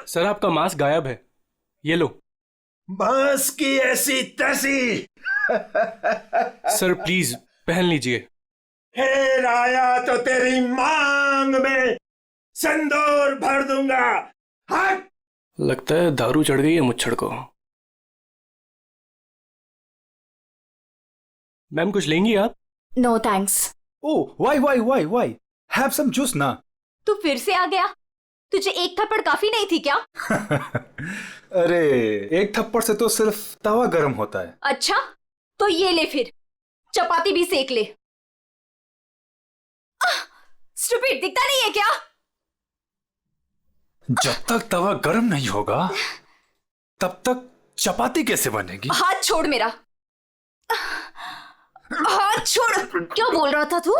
Sir आपका mask गायब है, ये लो। मास्क की ऐसी तैसी। सर प्लीज पहन लीजिए। फिर आया तो तेरी मांग में सिंदूर भर दूंगा। हट। लगता है दारू चढ़ गई है मुच्छड़ को। मैम कुछ लेंगी आप? No thanks. Oh why have some juice ना। तू फिर से आ गया? तुझे एक थप्पड़ काफी नहीं थी क्या? अरे एक थप्पड़ से तो सिर्फ तवा गर्म होता है। अच्छा तो ये ले, फिर चपाती भी सेक ले। स्टूपिड, दिखता नहीं है क्या? जब तक तवा गर्म नहीं होगा तब तक चपाती कैसे बनेगी? हाथ छोड़ मेरा, हाथ छोड़। क्या बोल रहा था तू?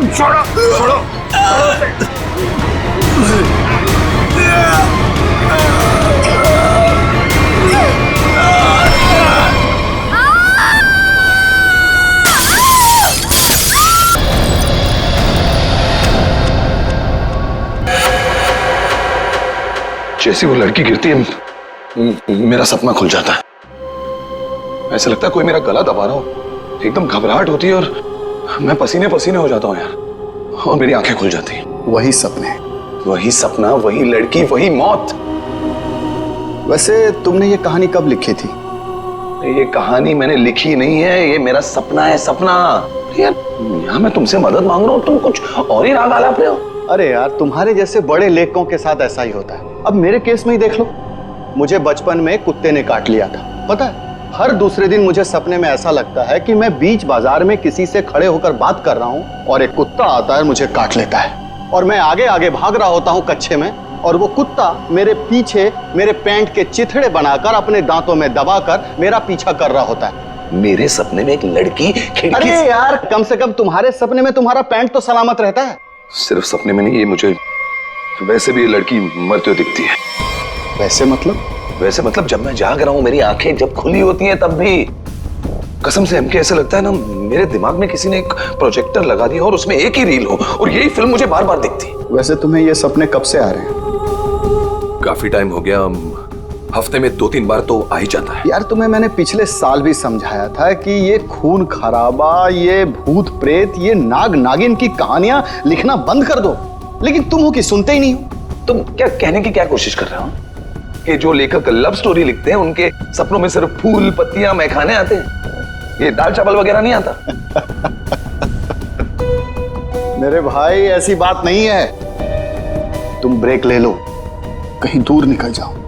छोड़ो। जैसी वो लड़की गिरती है मेरा सपना खुल जाता है। ऐसा लगता है कोई मेरा गला दबा रहा हो। एकदम घबराहट होती है और मैं पसीने पसीने हो जाता हूँ यार, और मेरी आंखें खुल जाती हैं। वही सपने, वही सपना, वही लड़की, वही मौत। वैसे तुमने ये कहानी कब लिखी थी? ये कहानी मैंने लिखी नहीं है, ये मेरा सपना है, सपना। यार यहाँ मैं तुमसे मदद मांग रहा हूँ, तुम कुछ और ही राग आलाप रहे हो। अरे यार, तुम्हारे जैसे बड़े लेखकों के साथ ऐसा ही होता है। अब मेरे केस में ही देख लो, मुझे बचपन में कुत्ते ने काट लिया था। पता है, हर दूसरे दिन मुझे सपने में ऐसा लगता है कि मैं बीच बाजार में किसी से खड़े होकर बात कर रहा हूँ और एक कुत्ता आता है, मुझे काट लेता है और मैं आगे आगे भाग रहा होता हूँ कच्चे में, और वो कुत्ता मेरे पीछे मेरे पैंट के चिथड़े बनाकर अपने दांतों में दबाकर मेरा पीछा कर रहा होता है। मेरे सपने में एक लड़की खिड़की। अरे यार, कम से कम तुम्हारे सपने में तुम्हारा पैंट तो सलामत रहता है। सिर्फ सपने में नहीं, ये मुझे वैसे भी लड़की मरते हुए दिखती है। वैसे मतलब? वैसे मतलब जब मैं जाग रहा हूँ, मेरी आंखें जब खुली होती हैं तब भी कसम से हमके ऐसा लगता है ना, मेरे दिमाग में किसी ने एक प्रोजेक्टर लगा दिया और उसमें एक ही रील हो और यही फिल्म मुझे बार बार दिखती। वैसे तुम्हें ये सपने कब से आ रहे हैं? काफी टाइम हो गया, हफ्ते में 2-3 बार तो आ ही जाता है। यार तुम्हें मैंने पिछले साल भी समझाया था कि ये खून खराबा, ये भूत प्रेत, ये नाग नागिन की कहानियां लिखना बंद कर दो, लेकिन तुम हो कि सुनते ही नहीं हो। तुम क्या कहने की क्या कोशिश कर रहे हो कि जो लेखक लव स्टोरी लिखते हैं उनके सपनों में सिर्फ फूल पत्तियां मैखाने आते हैं, ये दाल चावल वगैरह नहीं आता? मेरे भाई ऐसी बात नहीं है। तुम ब्रेक ले लो, कहीं दूर निकल जाओ।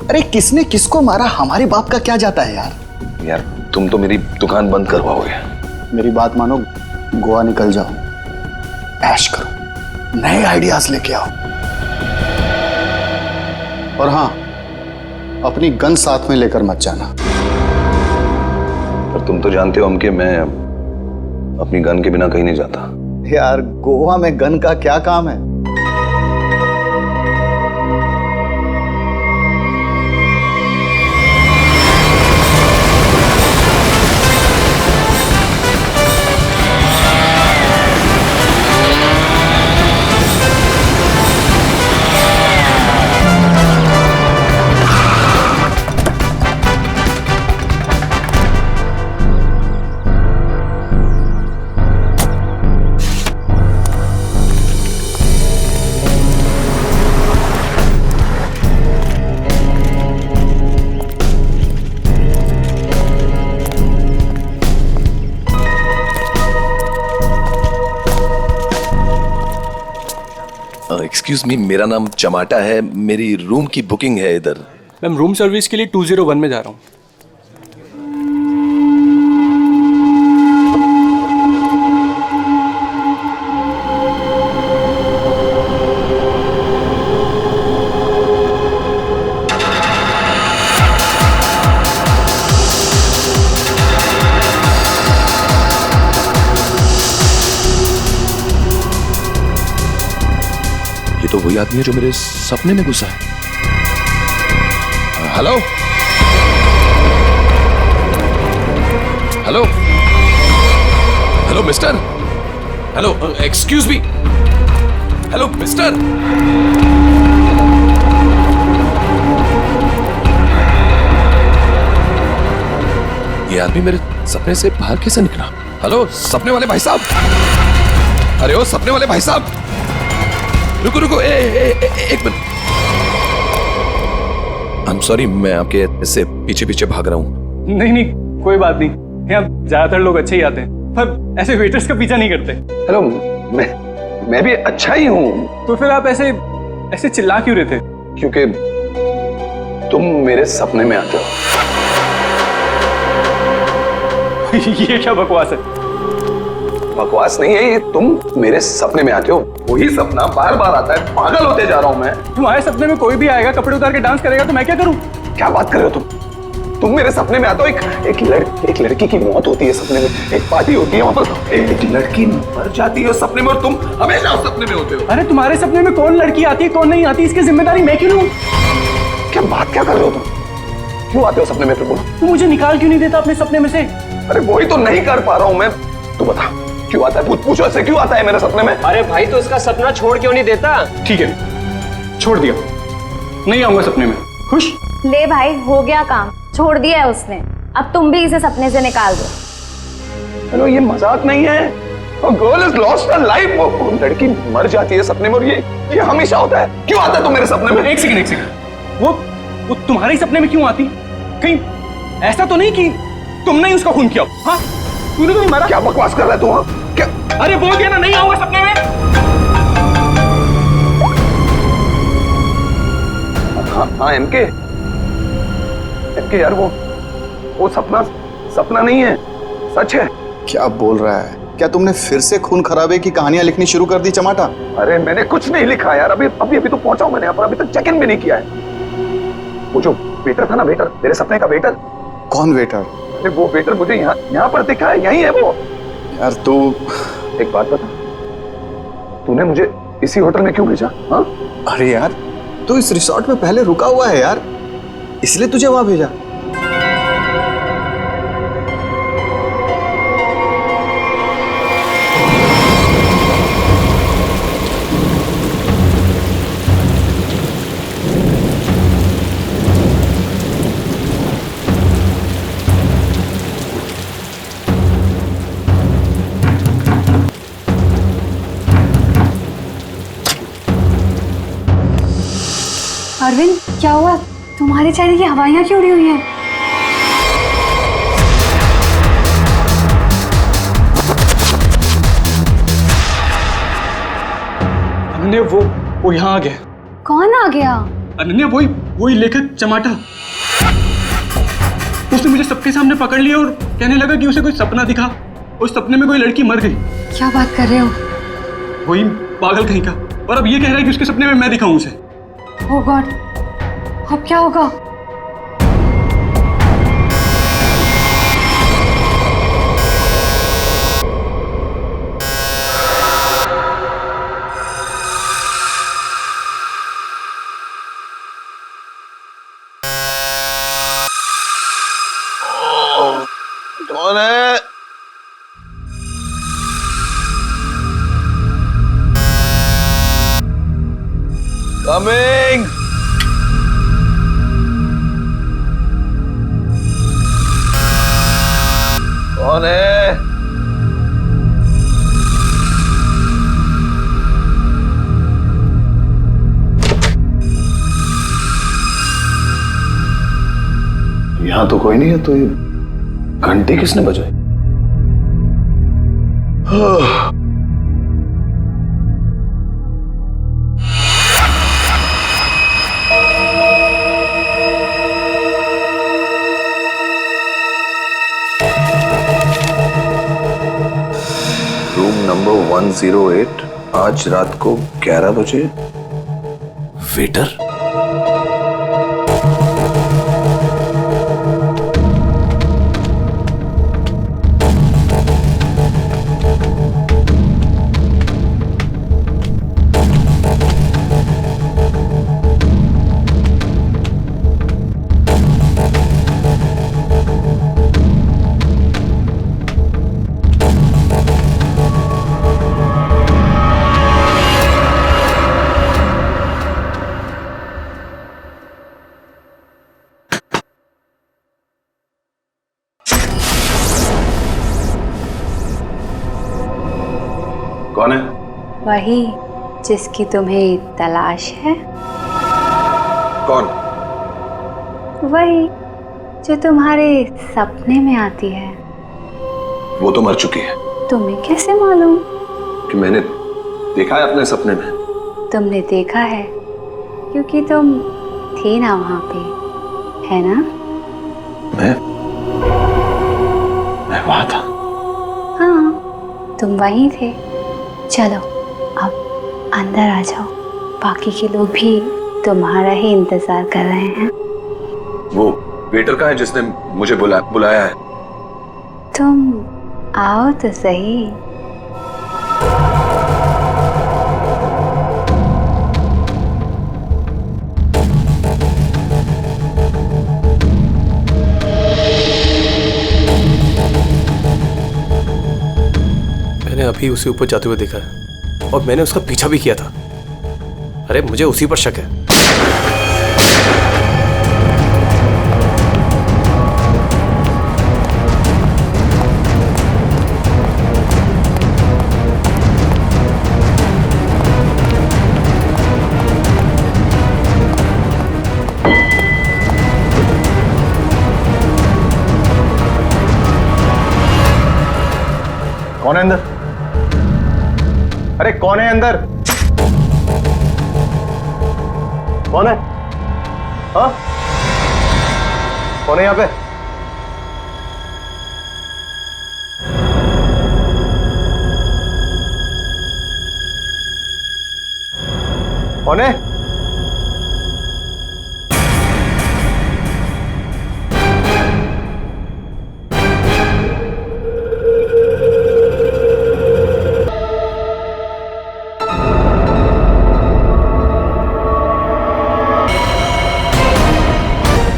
अरे किसने किसको मारा, हमारी बात का क्या जाता है यार। यार तुम तो मेरी दुकान बंद करवाओगे। मेरी बात मानो, गोवा निकल जाओ, ऐश करो, नए आइडियाज लेके आओ, और हाँ, अपनी गन साथ में लेकर मत जाना। पर तुम तो जानते हो हम कि मैं अपनी गन के बिना कहीं नहीं जाता। यार गोवा में गन का क्या काम है? एक्सक्यूज मी, मेरा नाम चमाटा है, मेरी रूम की बुकिंग है इधर। मैम रूम सर्विस के लिए 201 में जा रहा हूँ। आदमी है जो मेरे सपने में घुसा है। Hello hello hello mister, hello excuse me, hello mister. ये आदमी मेरे सपने से बाहर कैसे निकला? हेलो सपने वाले भाई साहब, अरे ओ सपने वाले भाई साहब, रुको रुको, एक मिनट। आई एम सॉरी, मैं आपके ऐसे पीछे पीछे भाग रहा हूँ। नहीं नहीं, कोई बात नहीं, यहाँ ज्यादातर लोग अच्छे ही आते हैं, पर ऐसे वेटर्स का पीछा नहीं करते। हेलो, मैं भी अच्छा ही हूँ। तो फिर आप ऐसे ऐसे चिल्ला क्यों रहे थे? क्योंकि तुम मेरे सपने में आते हो। ये क्या बकवास है? बकवास नहीं है ये, तुम मेरे सपने में आते हो। वही सपना बार बार आता है, पागल होते जा रहा हूं मैं। तुम्हारे सपने में कोई भी आएगा, कपड़े उतार के डांस करेगा, तो मैं क्या करूं? क्या बात कर रहे हो तुम मेरे सपने में आते हो। एक लड़की की मौत होती है सपने में, एक पार्टी होती है वहां पर, एक लड़की मर जाती है सपने में, और तुम हमेशा उस सपने में होते हो। अरे तुम्हारे सपने में कौन लड़की आती है कौन नहीं आती, इसकी जिम्मेदारी मैं क्यों लूं? क्या बात क्या कर रहे हो तुम? क्यों आते हो सपने में? फिर बोलो, तू मुझे निकाल क्यों नहीं देता अपने सपने में से? अरे वही तो नहीं कर पा रहा हूं मैं। तू बता क्यों आता है? पूछो ऐसे क्यों आता है मेरे सपने में? अरे भाई तो उसका सपना छोड़ क्यों नहीं देता? ठीक है, छोड़ दिया, नहीं आऊंगा सपने में। खुश? ले भाई, हो गया काम, छोड़ दिया है उसने, अब तुम भी इसे सपने से निकाल दो। हेलो, ये मजाक नहीं है। Girl is lost her life. वो लड़की मर जाती है सपने में, और ये हमेशा होता है। क्यों आता है तुम मेरे सपने में? एक सेकंड, वो तुम्हारे सपने में क्यों आती? कहीं ऐसा तो नहीं कि तुमने ही उसका खून किया? हाँ, तूने तो नहीं मारा। क्या बकवास कर रहा है तू? हाँ क्या? अरे बोल दिया ना, नहीं आऊंगा सपने में। हाँ एमके यार, वो सपना नहीं है, सच है। क्या बोल रहा है? क्या तुमने फिर से खून खराबे की कहानियां लिखनी शुरू कर दी चमाटा? अरे मैंने कुछ नहीं लिखा यार, अभी तो पहुंचा हूं मैंने यहाँ पर, अभी तक चेक इन भी नहीं किया है। वो जो वेटर था ना, वेटर, तेरे सपने का वेटर। कौन वेटर? अरे वो वेटर मुझे यहाँ पर दिखा है, यही है वो। यार तू एक बात बता, तूने मुझे इसी होटल में क्यों भेजा? हाँ, अरे यार तू इस रिसोर्ट में पहले रुका हुआ है यार, इसलिए तुझे वहां भेजा। अरविंद, क्या हुआ? तुम्हारे चेहरे की हवाइयां क्यों उड़ी हुई हैं? अनन्या, वो यहाँ आ गया। कौन आ गया? अनन्या, वही लेखक चमाटा। उसने मुझे सबके सामने पकड़ लिया और कहने लगा कि उसे कोई सपना दिखा, उस सपने में कोई लड़की मर गई। क्या बात कर रहे हो? वही पागल कहीं का, और अब ये कह रहा है कि उसके सपने में मैं दिखाऊं उसे। ओह गॉड, अब क्या होगा? कौन है? कमिंग। कौन है? यहां तो कोई नहीं है, तो ये घंटी किसने बजाई? रूम नंबर 108, आज रात को 11 बजे। वेटर? कौन है? वही जिसकी तुम्हें तलाश है। कौन? वही जो तुम्हारे सपने में आती है। वो तो मर चुकी है। तुम्हें कैसे मालूम? कि मैंने देखा है अपने सपने में। तुमने देखा है क्योंकि तुम थे ना वहां पे, है ना? मैं वहां था। हाँ, तुम वहीं थे। चलो अब अंदर आ जाओ, बाकी के लोग भी तुम्हारा ही इंतजार कर रहे हैं। वो वेटर कहाँ है जिसने मुझे बुलाया है? तुम आओ तो सही। मैंने अभी उसे ऊपर जाते हुए देखा है और मैंने उसका पीछा भी किया था। अरे मुझे उसी पर शक है। कौन है अंदर? अरे कौन है अंदर? कौन है? हाँ, कौन है यहाँ पे? कौन है?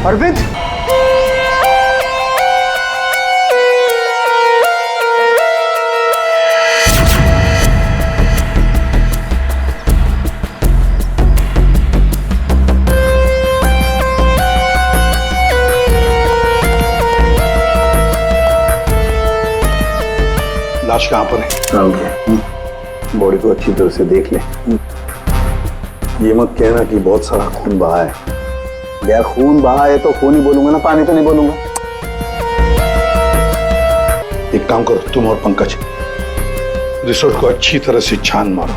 अरविंद, लाश कहां पर है? बॉडी को अच्छी तरह से देख ले। ये मत कहना कि बहुत सारा खून बहा है। यार खून बहा है तो खून ही बोलूंगा ना, पानी तो नहीं बोलूंगा। एक काम करो, तुम और पंकज रिसोर्ट को अच्छी तरह से छान मारो।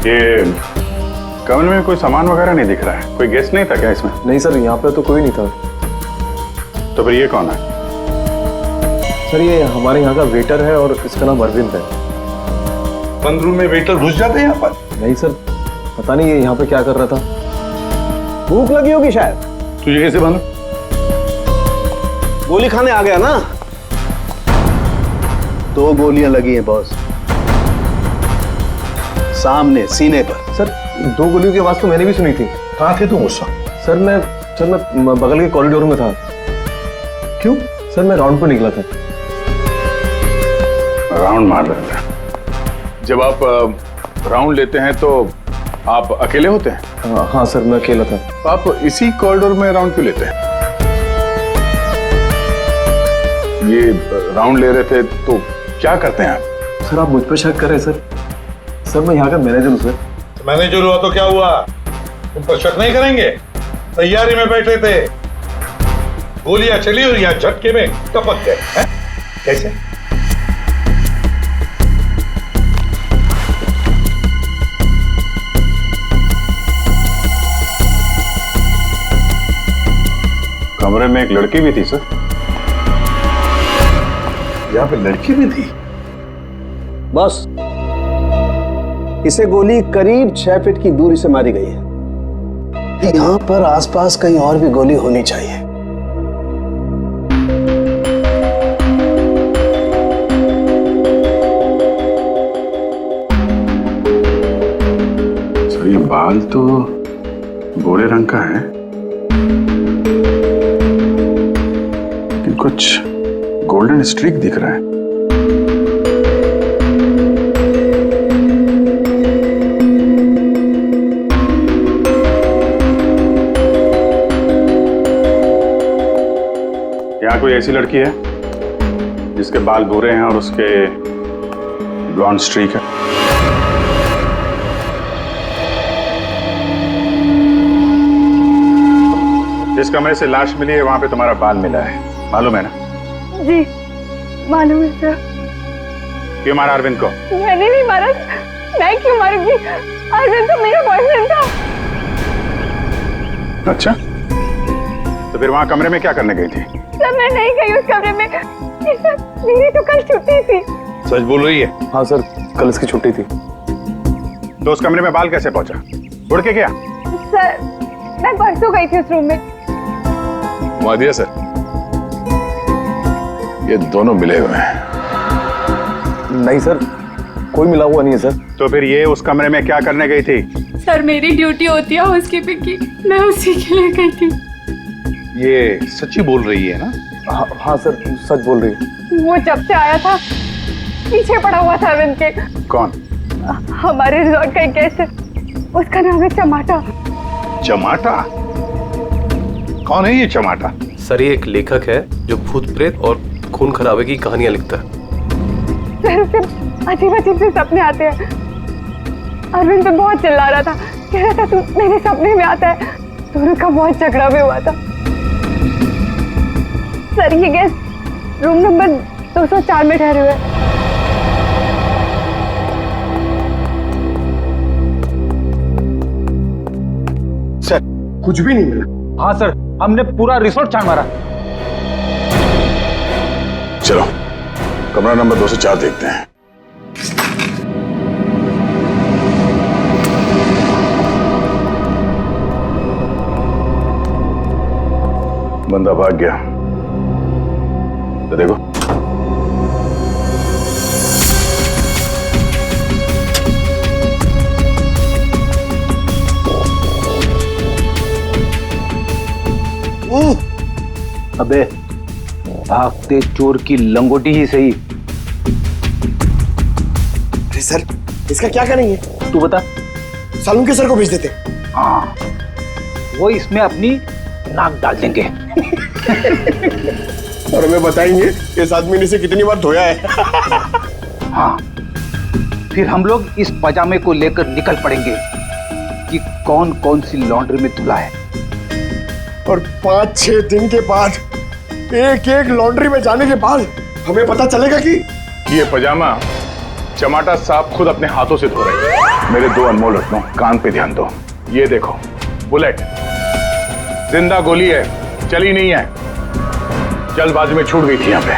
ये कमरे में कोई सामान वगैरह नहीं दिख रहा है? कोई गेस्ट नहीं था क्या इसमें? नहीं सर, यहाँ पे तो कोई नहीं था। तो फिर ये कौन है? सर ये हमारे यहाँ का वेटर है और इसका नाम अरविंद है। बंद रूम में वेटर घुस जाते हैं यहाँ पर? नहीं सर, पता नहीं ये यहाँ पे क्या कर रहा था। भूख लगी होगी शायद। तुझे कैसे मालूम? गोली खाने आ गया ना। 2 गोलियां लगी हैं बॉस, सामने सीने पर। सर 2 गोलियों की आवाज तो मैंने भी सुनी थी। कहाँ थे तुम उस वक्त? सर मैं बगल के कॉरिडोर में था। क्यों? सर मैं राउंड पर निकला था। राउंड मार रहे थे? जब आप राउंड लेते हैं तो आप अकेले होते हैं? हाँ सर, मैं अकेला था। तो आप इसी कॉरिडोर में राउंड क्यों लेते हैं? ये राउंड ले रहे थे तो क्या करते हैं आप? सर आप मुझ पर शक कर रहे हैं सर? सर मैं यहाँ का मैनेजर हूँ सर। मैनेजर हुआ तो क्या हुआ? तुम पर शक नहीं करेंगे? तैयारी में बैठे थे, गोलियां चली और यहाँ झटके में टपक गए हैं? कैसे? कमरे में एक लड़की भी थी सर। यहाँ पे लड़की भी थी? बस इसे गोली करीब 6 फीट की दूरी से मारी गई है। यहाँ पर आसपास कहीं और भी गोली होनी चाहिए। सर ये बाल तो गोरे रंग का है, लेकिन कुछ गोल्डन स्ट्रीक दिख रहा है। यहाँ कोई ऐसी लड़की है जिसके बाल भूरे हैं और उसके ब्लॉन्ड स्ट्रीक है। जिस कमरे से लाश मिली है वहां पे तुम्हारा बाल मिला है, मालूम है ना? जी मालूम है सर। क्यों मारा अरविंद को? मैंने नहीं मारा। मैं क्यों मारूंगी? अरविंद तो मेरा बॉयफ्रेंड था। अच्छा, तो फिर वहां कमरे में क्या करने गई थी? सर मैं नहीं गई उस कमरे में। सर मेरी तो कल छुट्टी थी। सच बोल रही है? हाँ सर, कल इसकी छुट्टी थी। तो उस कमरे में बाल कैसे पहुंचा? उड़ के गया? सर मैं परसों गई थी उस रूम में। मुआदिया सर, ये दोनों मिले हुए हैं। नहीं सर, कोई मिला हुआ नहीं है सर। तो फिर ये उस कमरे में क्या करने गई थी? सर मेरी ड्यूटी होती है हाउसकीपिंग की, मैं उसी के लिए गई थी। ये सच्ची बोल रही है ना? हाँ सर, सच बोल रही है। वो जब से आया था पीछे पड़ा हुआ था अरविंद के। कौन? हमारे रिजॉर्ट का एक गेस्ट है, उसका नाम है चमाटा। चमाटा? कौन है ये चमाटा? सर ये एक लेखक है जो भूत प्रेत और खून खराबे की कहानियां लिखता है। सर उसे अजीब अजीब से सपने आते हैं। अरविंद तो बहुत चिल्ला रहा था, कह रहा था तू मेरे सपने में आता है। दोनों का बहुत झगड़ा भी हुआ था। सर ये गेस्ट रूम नंबर 204 में ठहरे हुए हैं। सर कुछ भी नहीं मिला। हाँ सर, हमने पूरा रिसोर्ट छान मारा। चलो कमरा नंबर 204 देखते हैं। बंदा भाग गया, तो देखो। अबे भागते चोर की लंगोटी ही सही। अरे सर, इसका क्या करेंगे? तू बता। सालुंके सर को भेज देते। हाँ, वो इसमें अपनी नाक डाल देंगे। और हमें बताएंगे इस आदमी ने इसे कितनी बार धोया है। हाँ, फिर हम लोग इस पजामे को लेकर निकल पड़ेंगे कि कौन कौन सी लॉन्ड्री में धुला है। और 5-6 दिन के बाद, एक एक लॉन्ड्री में जाने के बाद हमें पता चलेगा कि ये पजामा चमाटा साहब खुद अपने हाथों से धो रहे हैं। मेरे 2 अनमोल रत्नों, कान पे ध्यान दो। ये देखो, बुलेट, जिंदा गोली है, चली नहीं है, जल्दबाजी में छूट गई थी यहां पे।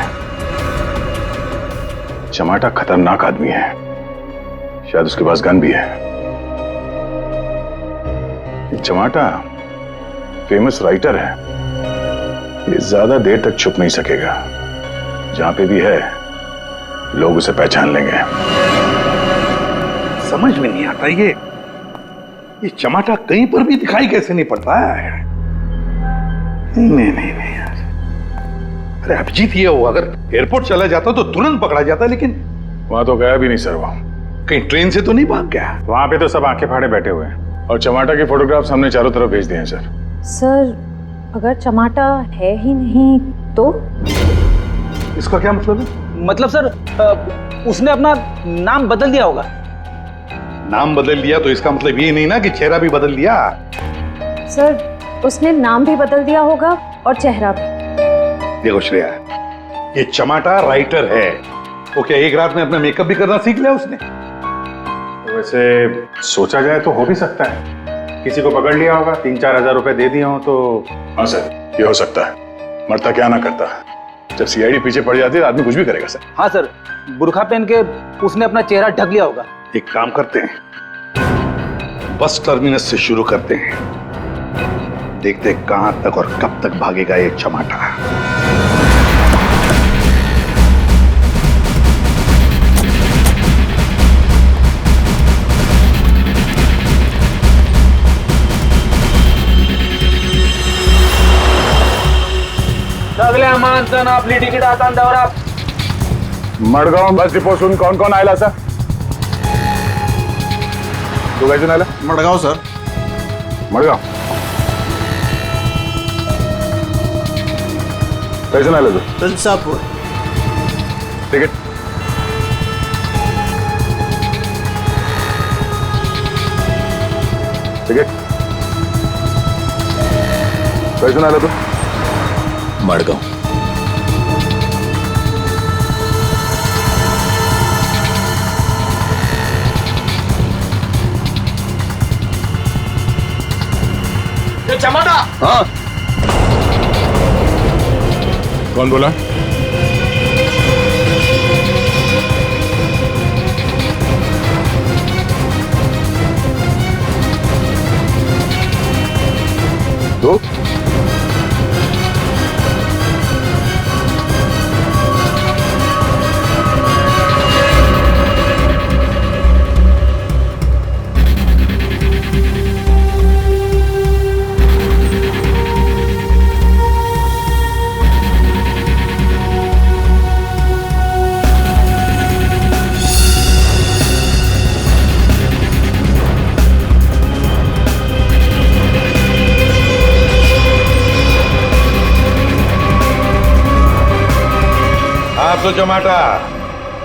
चमाटा खतरनाक आदमी है, शायद उसके पास गन भी है। चमाटा फेमस राइटर है, ये ज्यादा देर तक छुप नहीं सकेगा। जहां पे भी है लोग उसे पहचान लेंगे। समझ में नहीं आता ये चमाटा कहीं पर भी दिखाई कैसे नहीं पड़ता है। नहीं यार। अरे अभिजीत, ये वो अगर एयरपोर्ट चला जाता तो तुरंत पकड़ा जाता, लेकिन वहां तो गया भी नहीं सर। वो कहीं ट्रेन से तो नहीं भाग गया? वहां पे तो सब आंखें फाड़े बैठे हुए हैं और चमाटा के फोटोग्राफ्स हमने चारों तरफ भेज दिए हैं सर। सर अगर चमाटा है ही नहीं तो? इसका क्या मतलब है? मतलब सर उसने अपना नाम बदल दिया होगा। नाम बदल दिया तो इसका मतलब ये नहीं ना कि चेहरा भी बदल दिया। सर उसने नाम भी बदल दिया होगा और चेहरा भी। देखो श्रेया, ये चमाटा राइटर है, वो क्या एक रात में अपना मेकअप भी करना सीख लिया उसने? तो वैसे सोचा जाए तो हो भी सकता है, किसी को पकड़ लिया होगा, 3-4 हजार रुपए दे दिए हो तो। हाँ सर, ये हो सकता है। मरता क्या ना करता, जब सीआईडी पीछे पड़ जाती है आदमी कुछ भी करेगा सर। हाँ सर, बुर्खा पहन के उसने अपना चेहरा ढक लिया होगा। एक काम करते हैं, बस टर्मिनस से शुरू करते हैं, देखते हैं कहां तक और कब तक भागेगा ये चमाटा। सगळ्या माणसानं आपली तिकीट हातान दवरा. मडगाव बस डिपोसून कौन कौन आयला सर? तू काय आला? मडगाव सर. मडगाव कैसे आला तू? तुलसापूर. टिकट। टिकट कैसे आला तू? मडगांव। चमाटा। हाँ, कौन बोला? दो। आप तो जमाटा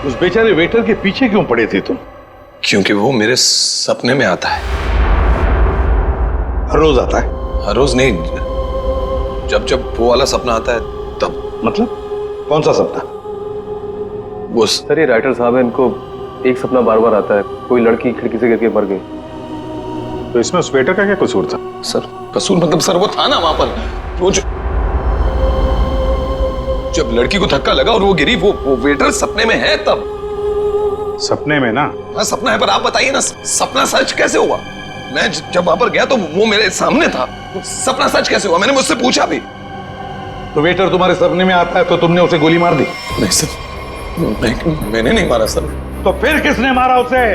उस बेचारे वेटर के पीछे क्यों पड़े थे तुम? क्योंकि वो मेरे सपने में आता है। हर रोज आता है? हर रोज नहीं, जब जब वो वाला सपना आता है तब। मतलब कौन सा सपना? वो सर ये राइटर साहब है, इनको एक सपना बार बार आता है, कोई लड़की खिड़की से गिर के मर गई। तो इसमें उस वेटर का क्या कसूर था? सर कसूर मतलब सर वो था ना वहां पर, वो जब लड़की को धक्का लगा और वो गिरी, वो वेटर सपने में है तब। सपने में ना? हाँ सपना है, पर आप बताइए ना सपना सच कैसे हुआ? मैं जब वहां पर गया तो वो मेरे सामने था, सपना सच कैसे हुआ? मैंने मुझसे पूछा भी। तो वेटर तुम्हारे सपने में आता है तो तुमने उसे गोली मार दी? नहीं सर, मैंने नहीं मारा सर। तो फिर किसने मारा उसे?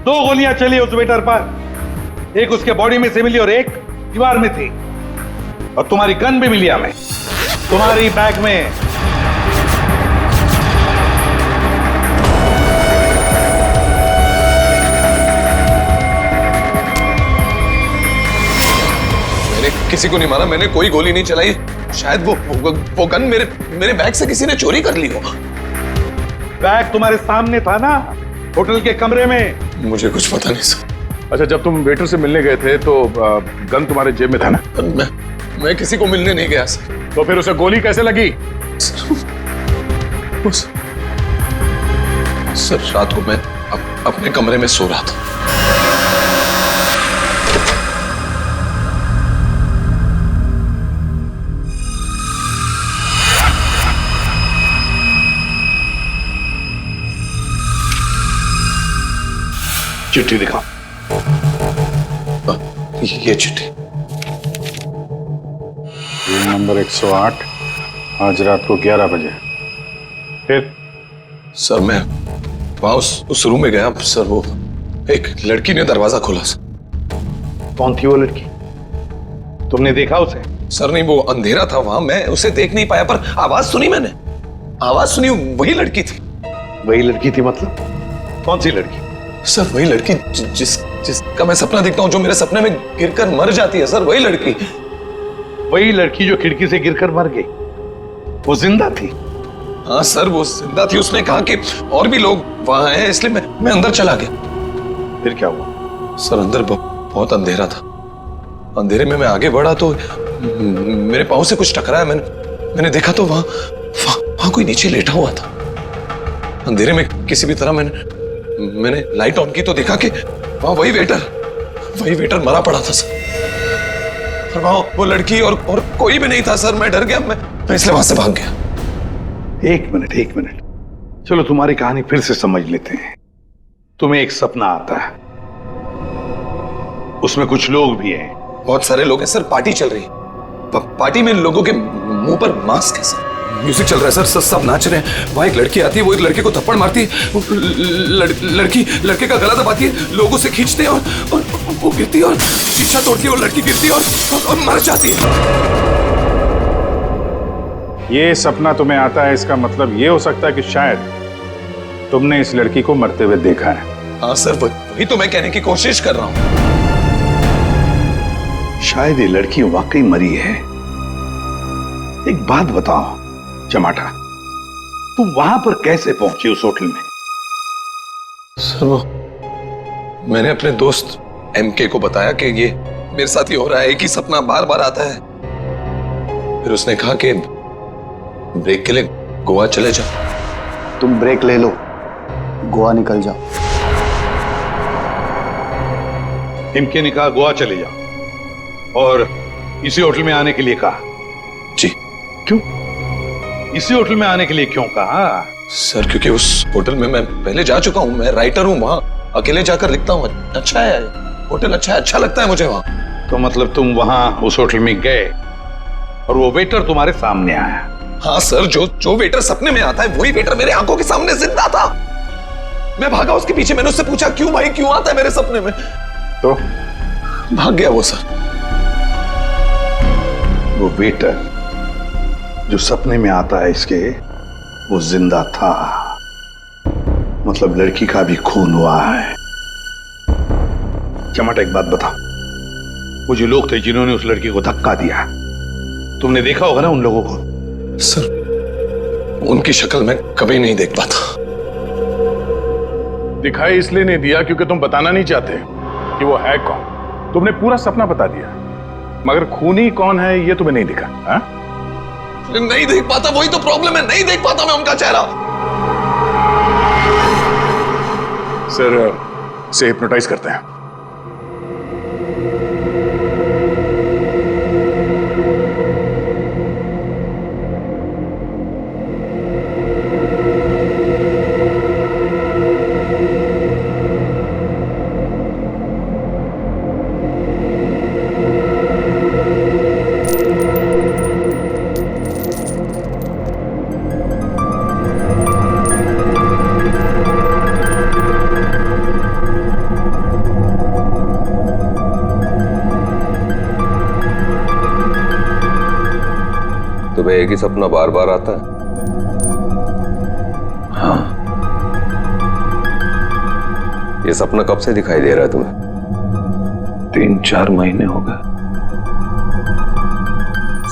2 गोलियां चली उस वेटर पर, एक उसके बॉडी में से मिली और एक दीवार में थी। और तुम्हारी गन भी मिली हमें, तुम्हारी बैग में। मैंने किसी को नहीं मारा, मैंने कोई गोली नहीं चलाई। शायद वो गन मेरे बैग से किसी ने चोरी कर ली हो। बैग तुम्हारे सामने था ना, होटल के कमरे में। मुझे कुछ पता नहीं सर। अच्छा, जब तुम वेटर से मिलने गए थे तो गन तुम्हारे जेब में था ना? मैं किसी को मिलने नहीं गया सर। तो फिर उसे गोली कैसे लगी? सर रात को मैं अपने कमरे में सो रहा था। चिट्ठी दिखाओ। ये चिट्ठी। रूम नंबर 108, आज रात को 11 बजे। फिर? सर मैं वहां उस रूम में गया सर, वो एक लड़की ने दरवाजा खोला सर। कौन थी वो लड़की? तुमने देखा उसे? सर नहीं, वो अंधेरा था वहां, मैं उसे देख नहीं पाया, पर आवाज सुनी मैंने। आवाज सुनी, वही लड़की थी। वही लड़की थी मतलब? कौन सी लड़की? सर वही लड़की जिसका मैं सपना देखता हूँ, जो मेरे सपने में गिरकर मर जाती है सर, वही लड़की। वही लड़की जो खिड़की से गिरकर मर गई, वो जिंदा थी? हाँ सर वो जिंदा थी। उसने कहा कि और भी लोग वहां हैं, इसलिए मैं अंदर चला गया। फिर क्या हुआ? सर अंदर बहुत अंधेरा था। अंधेरे में मैं आगे बढ़ा तो मेरे पाँव से कुछ टकराया। मैंने देखा तो वहां कोई नीचे लेटा हुआ था। अंधेरे में किसी भी तरह मैंने लाइट ऑन की तो देखा कि वहां वही वेटर मरा पड़ा था सर। और वहां वो लड़की और कोई भी नहीं था सर। मैं डर गया, मैं इसलिए वहां से भाग गया। एक मिनट, चलो तुम्हारी कहानी फिर से समझ लेते हैं। तुम्हें एक सपना आता है, उसमें कुछ लोग भी हैं। बहुत सारे लोग हैं सर, पार्टी चल रही है। पार्टी में लोगों के मुंह पर मास्क है सर, म्यूजिक चल रहा है सर, सब नाच रहे हैं। वहां एक लड़की आती है, वो एक लड़के को थप्पड़ मारती है। लड़की लड़के का गला दबाती है, लोगों से खींचते हैं और वो गिरती है और शीशा तोड़ती है, और लड़की गिरती है और मर जाती है। ये सपना तुम्हें आता है, इसका मतलब ये हो सकता है कि शायद तुमने इस लड़की को मरते हुए देखा है। हाँ सर, वही तो मैं कहने की कोशिश कर रहा हूँ। शायद ये लड़की वाकई मरी है। एक बात बताओ चमाटा, तुम वहां पर कैसे पहुंचे उस होटल में? सर वो मैंने अपने दोस्त एमके को बताया कि ये मेरे साथ ही हो रहा है, एक ही सपना बार बार आता है। फिर उसने कहा कि ब्रेक के लिए गोवा चले जाओ। तुम ब्रेक ले लो, गोवा निकल जाओ। इनके ने कहा गोवा चले जाओ और इसी होटल में आने के लिए कहा? जी। क्यों इसी होटल में आने के लिए क्यों कहा? सर क्योंकि उस होटल में मैं पहले जा चुका हूं, मैं राइटर हूं, वहां अकेले जाकर लिखता हूं। अच्छा है होटल, अच्छा लगता है मुझे वहां। तो मतलब तुम वहां उस होटल में गए और वो वेटर तुम्हारे सामने आया? हाँ सर, जो वेटर सपने में आता है वही वेटर मेरे आंखों के सामने जिंदा था। मैं भागा उसके पीछे, मैंने उससे पूछा क्यों भाई, क्यों आता है मेरे सपने में? तो भाग गया वो सर। वो वेटर जो सपने में आता है इसके, वो जिंदा था। मतलब लड़की का भी खून हुआ है। चमाटा एक बात बता, वो जो लोग थे जिन्होंने उस लड़की को धक्का दिया, तुमने देखा होगा ना उन लोगों को? सर उनकी शक्ल मैं कभी नहीं देख पाता। दिखाई इसलिए नहीं दिया क्योंकि तुम बताना नहीं चाहते कि वो है कौन। तुमने पूरा सपना बता दिया, मगर खूनी कौन है ये तुम्हें नहीं दिखा। हा? नहीं देख पाता, वही तो प्रॉब्लम है, नहीं देख पाता मैं उनका चेहरा। सर से हिप्नोटाइज करते हैं। तुम्हें एक ही सपना बार बार आता है? हाँ। ये सपना कब से दिखाई दे रहा है तुम्हें? 3-4 महीने हो गए।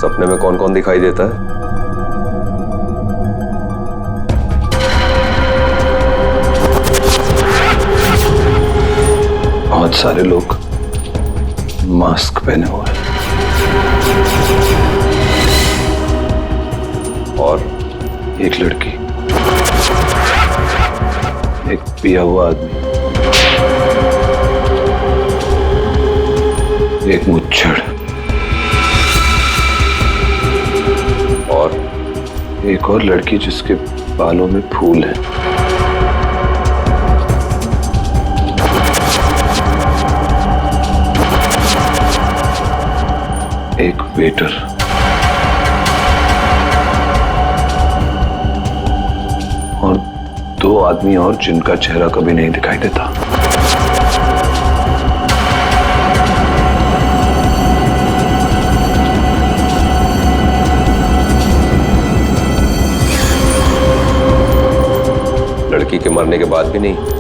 सपने में कौन कौन दिखाई देता है? बहुत सारे लोग मास्क पहने हुए हैं। और एक लड़की, एक पिया हुआ आदमी, एक मुच्छड़ और एक और लड़की जिसके बालों में फूल है। एक वेटर और 2 आदमी और जिनका चेहरा कभी नहीं दिखाई देता। लड़की के मरने के बाद भी नहीं?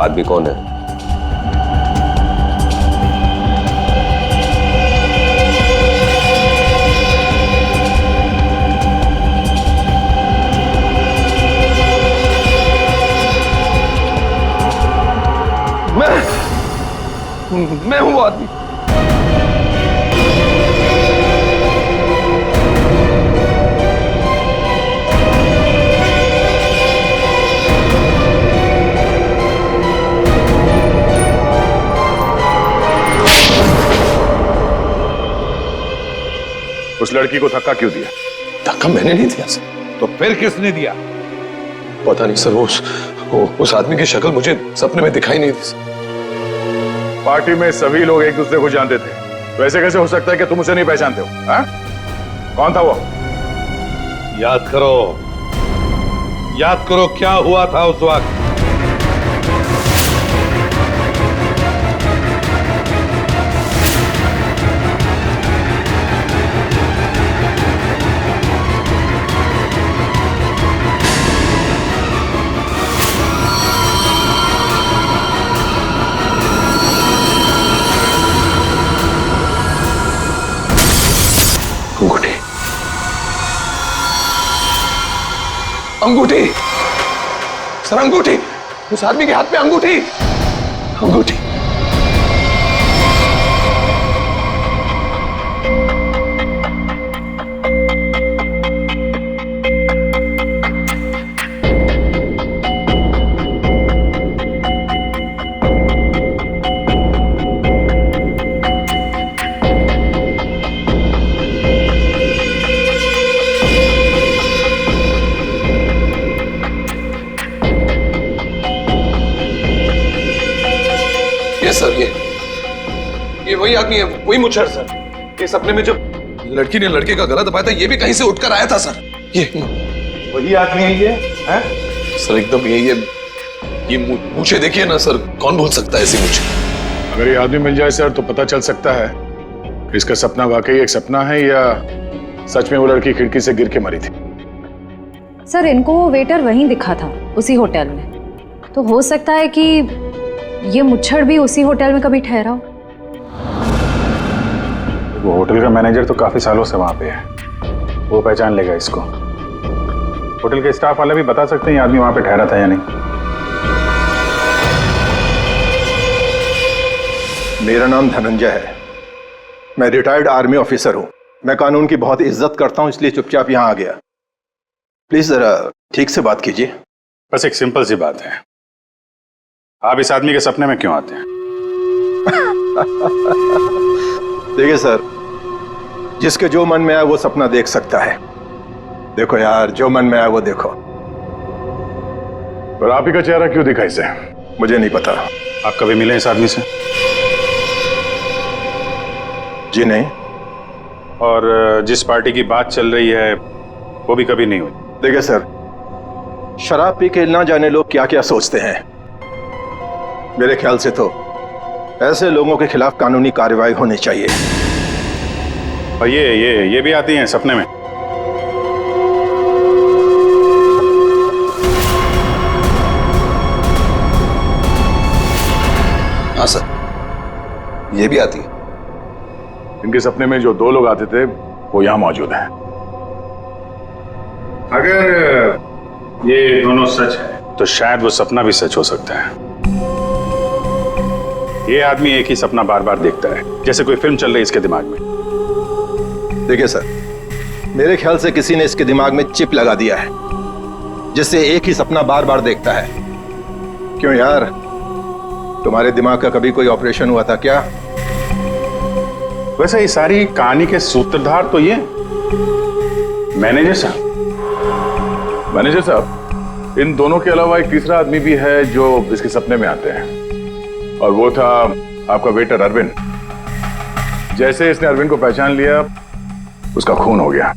आदमी कौन है? मैं हूं आदमी। उस लड़की को धक्का क्यों दिया? धक्का मैंने नहीं दिया सर। तो फिर किसने दिया? पता नहीं सर, उस आदमी की शक्ल मुझे सपने में दिखाई नहीं दी सर। पार्टी में सभी लोग एक दूसरे को जानते थे, वैसे कैसे हो सकता है कि तुम उसे नहीं पहचानते हो? हा? कौन था वो? याद करो, याद करो क्या हुआ था उस वक्त। अंगूठी, अंगूठी, सर अंगूठी, उस आदमी के हाथ में अंगूठी, अंगूठी। सर ये वही आदमी है, वही मुच्छर सर। ये सपने में जब लड़की ने लड़के का गला दबाया था, ये भी कहीं से उठकर आया था सर। ये वही आदमी है ये है? सर एकदम ये मूछे देखिए ना सर, कौन भूल सकता है ऐसी मूछे। अगर ये आदमी मिल जाए सर तो पता चल सकता है इसका सपना वाकई एक सपना है या सच में वो लड़की खिड़की से गिर के मरी थी। सर इनको वो वेटर वहीं दिखा था, उसी होटल में। तो हो सकता है कि ये मुच्छड़ भी उसी होटल में कभी ठहरा हो। वो होटल का मैनेजर तो काफी सालों से वहां पे है, वो पहचान लेगा इसको। होटल के स्टाफ वाले भी बता सकते हैं ये आदमी वहां पे ठहरा था या नहीं। मेरा नाम धनंजय है, मैं रिटायर्ड आर्मी ऑफिसर हूं। मैं कानून की बहुत इज्जत करता हूं, इसलिए चुपचाप यहां आ गया। प्लीज जरा ठीक से बात कीजिए। बस एक सिंपल सी बात है, आप इस आदमी के सपने में क्यों आते हैं? देखिए सर, जिसके जो मन में आए वो सपना देख सकता है। देखो यार, जो मन में आए वो देखो। पर आप ही का चेहरा क्यों दिखा इसे? मुझे नहीं पता। आप कभी मिले इस आदमी से? जी नहीं। और जिस पार्टी की बात चल रही है वो भी कभी नहीं हुई? देखिए सर, शराब पी के ना जाने लोग क्या क्या सोचते हैं। मेरे ख्याल से तो ऐसे लोगों के खिलाफ कानूनी कार्रवाई होनी चाहिए। और ये भी आती हैं सपने में? हाँ सर, ये भी आती है। इनके सपने में जो दो लोग आते थे वो यहां मौजूद हैं। अगर ये दोनों सच है तो शायद वो सपना भी सच हो सकता है। ये आदमी एक ही सपना बार बार देखता है, जैसे कोई फिल्म चल रही है इसके दिमाग में। देखिए सर, मेरे ख्याल से किसी ने इसके दिमाग में चिप लगा दिया है, जिससे एक ही सपना बार बार देखता है। क्यों यार, तुम्हारे दिमाग का कभी कोई ऑपरेशन हुआ था क्या? वैसे ये सारी कहानी के सूत्रधार तो ये मैनेजर साहब। मैनेजर साहब, इन दोनों के अलावा एक तीसरा आदमी भी है जो इसके सपने में आते हैं, और वो था आपका वेटर अरविंद। जैसे इसने अरविंद को पहचान लिया, उसका खून हो गया।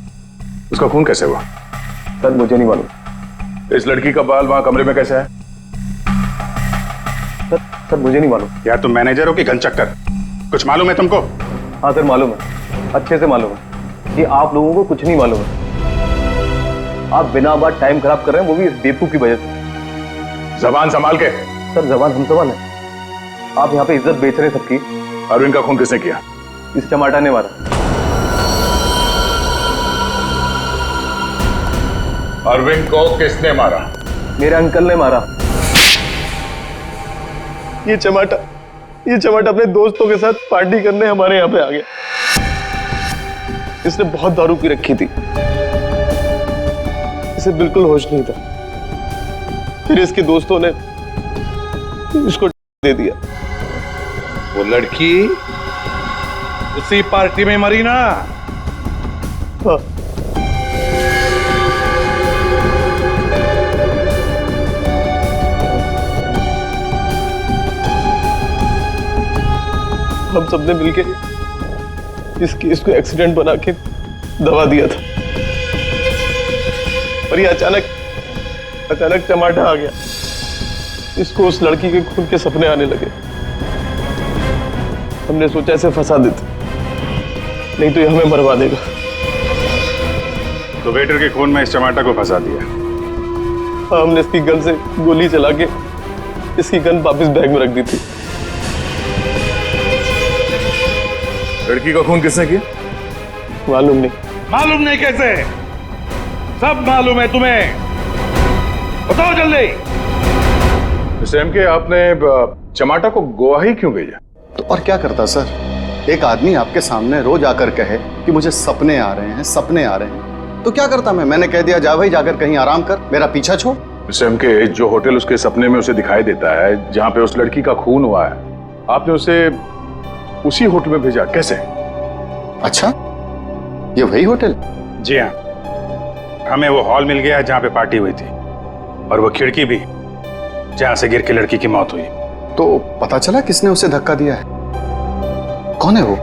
उसका खून कैसे हुआ? सर मुझे नहीं मालूम। इस लड़की का बाल वहां कमरे में कैसे है? सर मुझे नहीं मालूम। यार तुम मैनेजर हो कि घनचक्कर? कुछ मालूम है तुमको? हाँ सर मालूम है, अच्छे से मालूम है कि आप लोगों को कुछ नहीं मालूम है। आप बिना बात टाइम खराब कर रहे हैं, वो भी इस बेवकूफ की वजह से। जबान संभाल के। सर जबान हम संभाल है, आप यहाँ पे इज्जत बेच रहे हैं सबकी। अरविंद का खून किसने किया? इस चमाटा ने मारा। अरविंद को किसने मारा? मेरे अंकल ने मारा। ये चमाटा अपने दोस्तों के साथ पार्टी करने हमारे यहाँ पे आ गया। इसने बहुत दारू पी रखी थी, इसे बिल्कुल होश नहीं था। फिर इसके दोस्तों ने इसको दे दिया। वो लड़की उसी पार्टी में मरी ना? हाँ। हम सबने मिलके इस केस को एक्सीडेंट बना के दबा दिया था, पर ये अचानक चमाटा आ गया। इसको उस लड़की के खून के सपने आने लगे। हमने सोचा इसे फंसा देते, नहीं तो ये हमें मरवा देगा। तो वेटर के खून में इस चमाटा को फंसा दिया। हाँ, हमने इसकी गन से गोली चला के इसकी गन वापस बैग में रख दी थी। लड़की का खून किसने किया? मालूम नहीं। मालूम नहीं कैसे? सब मालूम है तुम्हें, बताओ जल्दी। सैम के आपने चमाटा को गोवा ही क्यों भेजा? तो और क्या करता सर? एक आदमी आपके सामने रोज आकर कहे कि मुझे सपने आ रहे हैं, सपने आ रहे हैं, तो क्या करता मैंने कह दिया जा भाई जाकर कहीं आराम कर, मेरा पीछा छोड़। सैम के जो होटल उसके सपने में उसे दिखाई देता है, जहां पे उस लड़की का खून हुआ है, आपने उसे उसी होटल में भेजा, कैसे? अच्छा, ये वही होटल? जी हाँ, हमें वो हॉल मिल गया जहां पे पार्टी हुई थी, और वो खिड़की भी जहां से गिर के लड़की की मौत हुई। तो पता चला किसने उसे धक्का दिया है? कौन है वो?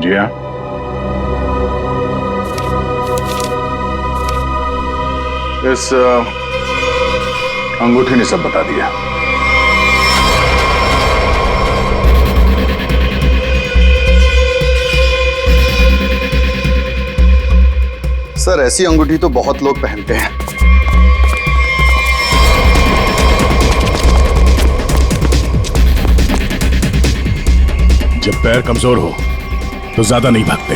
जी हाँ, इस अंगूठी ने सब बता दिया। सर, ऐसी अंगूठी तो बहुत लोग पहनते हैं। जब पैर कमजोर हो तो ज्यादा नहीं भागते।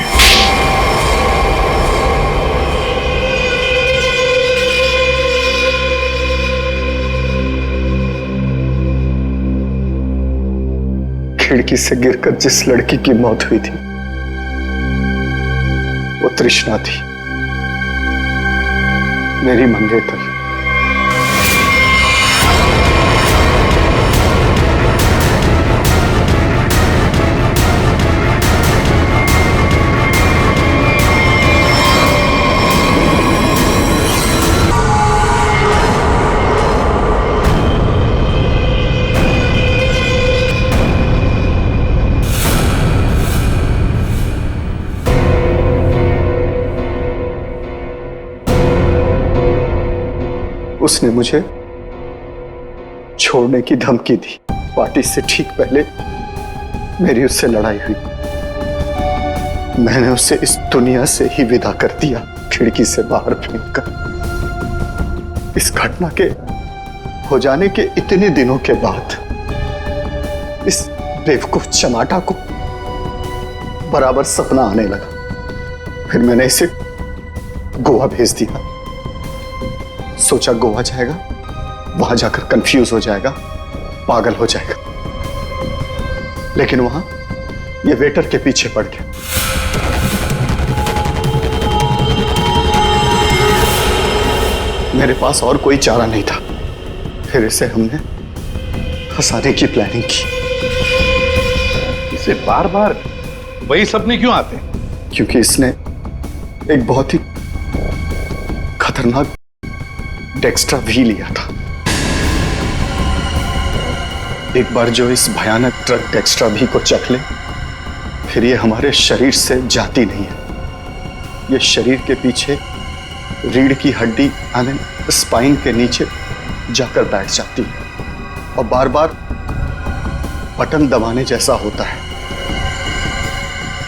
खिड़की से गिरकर जिस लड़की की मौत हुई थी वो तृष्णा थी, मेरी मंगेतर। उसने मुझे छोड़ने की धमकी दी। पार्टी से ठीक पहले मेरी उससे लड़ाई हुई। मैंने उसे इस दुनिया से ही विदा कर दिया, खिड़की से बाहर फेंककर। इस घटना के हो जाने के इतने दिनों के बाद इस बेवकूफ चमाटा को बराबर सपना आने लगा। फिर मैंने इसे गोवा भेज दिया। सोचा गोवा जाएगा, वहां जाकर कंफ्यूज हो जाएगा, पागल हो जाएगा, लेकिन वहां ये वेटर के पीछे पड़ गया। मेरे पास और कोई चारा नहीं था। फिर इसे हमने फंसाने की प्लानिंग की। इसे बार बार वही सपने क्यों आते हैं? क्योंकि इसने एक बहुत ही खतरनाक डेक्स्ट्रा भी लिया था। एक बार जो इस भयानक ड्रग डेक्स्ट्रा भी को चख ले, फिर ये हमारे शरीर से जाती नहीं है। ये शरीर के पीछे रीढ़ की हड्डी स्पाइन के नीचे जाकर बैठ जाती है और बार बार बटन दबाने जैसा होता है।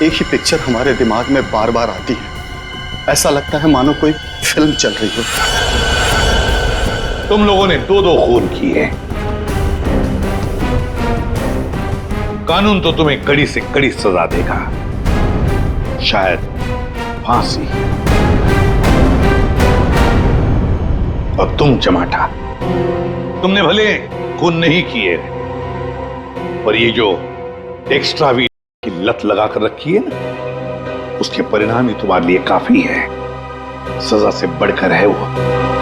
एक ही पिक्चर हमारे दिमाग में बार बार आती है। ऐसा लगता है मानो कोई फिल्म चल रही हो। तुम लोगों ने दो खून किए। कानून तो तुम्हें कड़ी से कड़ी सजा देगा, शायद फांसी। और तुम चमाटा, तुमने भले खून नहीं किए, पर ये जो एक्स्ट्रा वीट की लत लगा कर रखी है ना, उसके परिणाम ही तुम्हारे लिए काफी है। सजा से बढ़कर है वो।